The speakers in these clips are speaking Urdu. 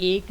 1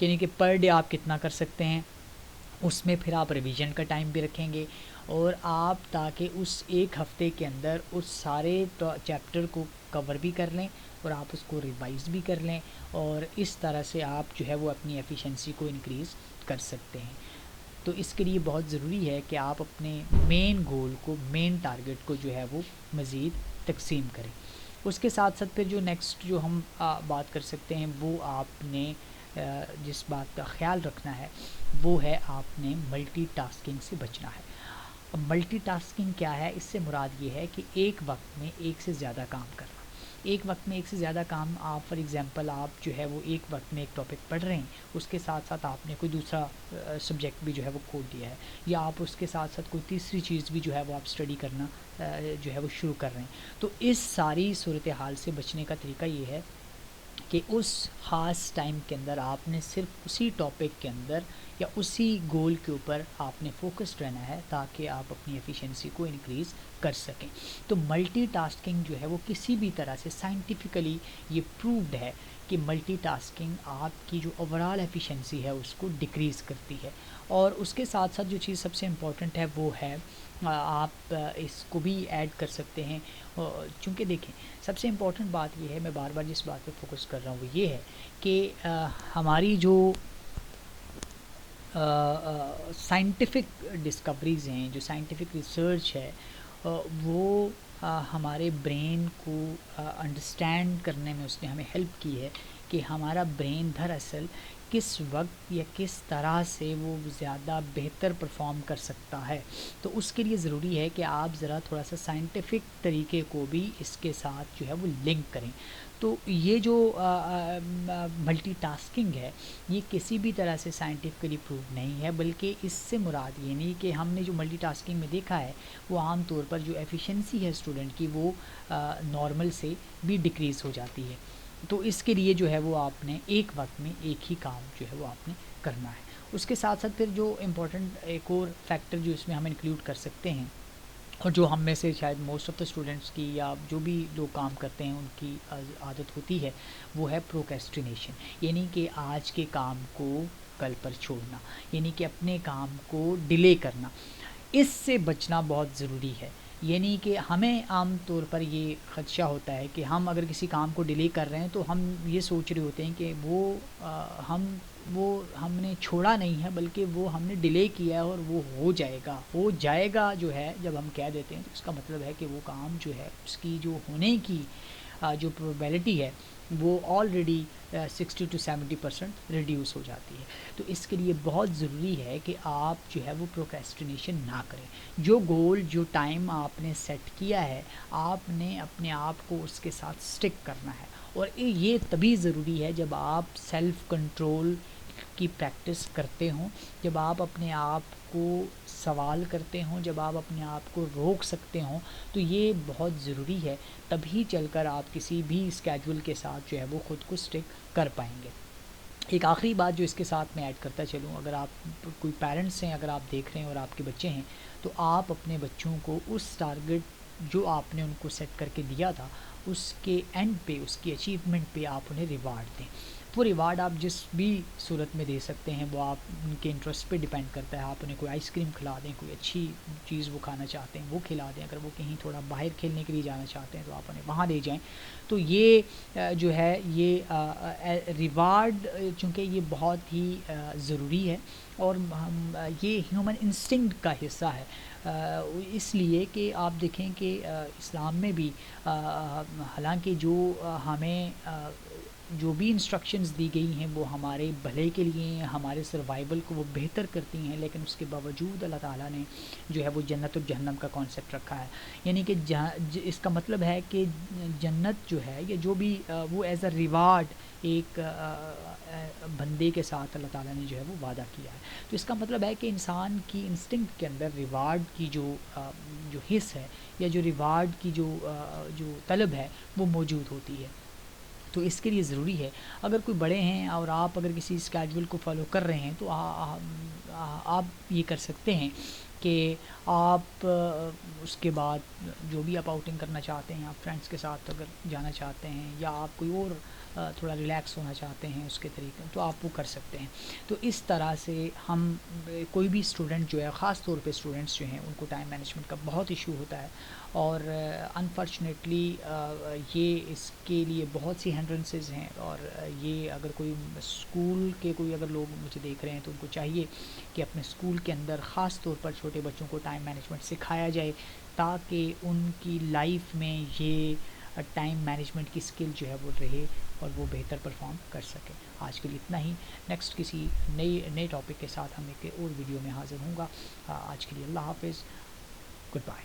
یعنی کہ پر ڈے آپ کتنا کر سکتے ہیں، اس میں پھر آپ ریویژن کا ٹائم بھی رکھیں گے، اور آپ تاکہ اس ایک ہفتے کے اندر اس سارے چیپٹر کو کور بھی کر لیں اور آپ اس کو ریوائز بھی کر لیں، اور اس طرح سے آپ جو ہے وہ اپنی ایفیشنسی کو انکریز کر سکتے ہیں۔ تو اس کے لیے بہت ضروری ہے کہ آپ اپنے مین گول کو، مین ٹارگٹ کو جو ہے وہ مزید تقسیم کریں۔ اس کے ساتھ ساتھ پھر جو نیکسٹ جو ہم بات کر سکتے ہیں، وہ آپ نے جس بات کا خیال رکھنا ہے وہ ہے آپ نے ملٹی ٹاسکنگ سے بچنا ہے۔ اب ملٹی ٹاسکنگ کیا ہے؟ اس سے مراد یہ ہے کہ ایک وقت میں ایک سے زیادہ کام کرنا۔ ایک وقت میں ایک سے زیادہ کام، آپ فار ایگزامپل آپ جو ہے وہ ایک وقت میں ایک ٹاپک پڑھ رہے ہیں، اس کے ساتھ ساتھ آپ نے کوئی دوسرا سبجیکٹ بھی جو ہے وہ کھول دیا ہے، یا آپ اس کے ساتھ ساتھ کوئی تیسری چیز بھی جو ہے وہ آپ اسٹڈی کرنا جو ہے وہ شروع کر رہے ہیں۔ تو اس ساری صورتحال سے بچنے کا طریقہ یہ ہے کہ اس خاص ٹائم کے اندر آپ نے صرف اسی ٹاپک کے اندر یا اسی گول کے اوپر آپ نے فوکسڈ رہنا ہے، تاکہ آپ اپنی ایفیشنسی کو انکریز کر سکیں۔ تو ملٹی ٹاسکنگ جو ہے وہ کسی بھی طرح سے سائنٹیفکلی یہ پرووڈ ہے کہ ملٹی ٹاسکنگ آپ کی جو اوورال ایفیشنسی ہے اس کو ڈکریز کرتی ہے۔ اور اس کے ساتھ ساتھ جو چیز سب سے امپورٹنٹ ہے وہ ہے، آپ اس کو بھی ایڈ کر سکتے ہیں، چونکہ دیکھیں سب سے امپورٹنٹ بات یہ ہے، میں بار بار جس بات پہ فوکس کر رہا ہوں وہ یہ ہے کہ ہماری جو سائنٹیفک ڈسکوریز ہیں، جو سائنٹیفک ریسرچ ہے، وہ ہمارے برین کو انڈرسٹینڈ کرنے میں اس نے ہمیں ہیلپ کی ہے کہ ہمارا برین دراصل کس وقت یا کس طرح سے وہ زیادہ بہتر پرفارم کر سکتا ہے۔ تو اس کے لیے ضروری ہے کہ آپ ذرا تھوڑا سا سائنٹیفک طریقے کو بھی اس کے ساتھ جو ہے وہ لنک کریں۔ تو یہ جو ملٹی ٹاسکنگ ہے یہ کسی بھی طرح سے سائنٹیفکلی پروو نہیں ہے، بلکہ اس سے مراد یہ نہیں کہ ہم نے جو ملٹی ٹاسکنگ میں دیکھا ہے وہ عام طور پر جو ایفیشنسی ہے اسٹوڈنٹ کی وہ نارمل سے بھی ڈکریز ہو جاتی ہے۔ تو اس کے لیے جو ہے وہ آپ نے ایک وقت میں ایک ہی کام جو ہے وہ آپ نے کرنا ہے۔ اس کے ساتھ ساتھ پھر جو امپورٹنٹ ایک اور فیکٹر جو اس میں ہم انکلوڈ کر سکتے ہیں، اور جو ہم میں سے شاید موسٹ آف دا اسٹوڈنٹس کی یا جو بھی لوگ کام کرتے ہیں ان کی عادت ہوتی ہے، وہ ہے پروکریسٹینیشن، یعنی کہ آج کے کام کو کل پر چھوڑنا، یعنی کہ اپنے کام کو ڈیلے کرنا۔ اس سے بچنا بہت ضروری ہے۔ یعنی کہ ہمیں عام طور پر یہ خدشہ ہوتا ہے کہ ہم اگر کسی کام کو ڈیلے کر رہے ہیں تو ہم یہ سوچ رہے ہوتے ہیں کہ ہم نے چھوڑا نہیں ہے، بلکہ وہ ہم نے ڈیلے کیا ہے اور وہ ہو جائے گا جو ہے جب ہم کہہ دیتے ہیں تو اس کا مطلب ہے کہ وہ کام جو ہے اس کی جو ہونے کی جو پروبیبلٹی ہے وہ آلریڈی 60 to 70% ریڈیوس ہو جاتی ہے۔ تو اس کے لیے بہت ضروری ہے کہ آپ جو ہے وہ پروکریسٹینیشن نہ کریں۔ جو گول، جو ٹائم آپ نے سیٹ کیا ہے، آپ نے اپنے آپ کو اس کے ساتھ سٹک کرنا ہے، اور یہ تبھی ضروری ہے جب آپ سیلف کنٹرول کی پریکٹس کرتے ہوں، جب آپ اپنے آپ کو سوال کرتے ہوں، جب آپ اپنے آپ کو روک سکتے ہوں، تو یہ بہت ضروری ہے۔ تبھی چل کر آپ کسی بھی اسکیجول کے ساتھ جو ہے وہ خود کو سٹک کر پائیں گے۔ ایک آخری بات جو اس کے ساتھ میں ایڈ کرتا چلوں، اگر آپ کوئی پیرنٹس ہیں، اگر آپ دیکھ رہے ہیں اور آپ کے بچے ہیں، تو آپ اپنے بچوں کو اس ٹارگٹ جو آپ نے ان کو سیٹ کر کے دیا تھا اس کے اینڈ پہ، اس کی اچیومنٹ پہ آپ انہیں ریوارڈ دیں۔ وہ ریوارڈ آپ جس بھی صورت میں دے سکتے ہیں، وہ آپ ان کے انٹرسٹ پہ ڈیپینڈ کرتا ہے۔ آپ انہیں کوئی آئس کریم کھلا دیں، کوئی اچھی چیز وہ کھانا چاہتے ہیں وہ کھلا دیں، اگر وہ کہیں تھوڑا باہر کھیلنے کے لیے جانا چاہتے ہیں تو آپ انہیں وہاں لے جائیں۔ تو یہ جو ہے یہ ریوارڈ، چونکہ یہ بہت ہی ضروری ہے اور یہ ہیومن انسٹنکٹ کا حصہ ہے، اس لیے کہ آپ دیکھیں کہ اسلام میں بھی حالانکہ جو ہمیں جو بھی انسٹرکشنز دی گئی ہیں وہ ہمارے بھلے کے لیے ہیں، ہمارے سروائیول کو وہ بہتر کرتی ہیں، لیکن اس کے باوجود اللہ تعالیٰ نے جو ہے وہ جنت اور جہنم کا کانسیپٹ رکھا ہے۔ یعنی کہ اس کا مطلب ہے کہ جنت جو ہے یا جو بھی وہ ایز اے ریوارڈ ایک بندے کے ساتھ اللہ تعالیٰ نے جو ہے وہ وعدہ کیا ہے۔ تو اس کا مطلب ہے کہ انسان کی انسٹنکٹ کے اندر ریوارڈ کی جو حص ہے یا جو ریوارڈ کی جو طلب ہے وہ موجود ہوتی ہے۔ تو اس کے لیے ضروری ہے، اگر کوئی بڑے ہیں اور آپ اگر کسی اسکیجول کو فالو کر رہے ہیں تو آپ یہ کر سکتے ہیں کہ آپ اس کے بعد جو بھی آپ آؤٹنگ کرنا چاہتے ہیں، آپ فرینڈس کے ساتھ اگر جانا چاہتے ہیں یا آپ کوئی اور تھوڑا ریلیکس ہونا چاہتے ہیں اس کے طریقے، تو آپ وہ کر سکتے ہیں. تو اس طرح سے ہم کوئی بھی اسٹوڈنٹ جو ہے، خاص طور پہ اسٹوڈنٹس جو ہیں، ان کو ٹائم مینجمنٹ کا بہت ایشو ہوتا ہے، اور انفارچونیٹلی یہ اس کے لیے بہت سی ہینڈرنسز ہیں. اور یہ اگر کوئی اسکول کے کوئی اگر لوگ مجھے دیکھ رہے ہیں تو ان کو چاہیے کہ اپنے اسکول کے اندر خاص طور پر چھوٹے بچوں کو ٹائم مینجمنٹ سکھایا جائے، تاکہ ان کی لائف میں یہ ٹائم مینجمنٹ کی اسکل جو ہے وہ رہے اور وہ بہتر پرفارم کر سکے. آج کے لیے اتنا ہی. نیکسٹ کسی نئے ٹاپک کے ساتھ ہم ایک اور ویڈیو میں حاضر ہوں گا. آج کے لیے اللہ حافظ. Good bye.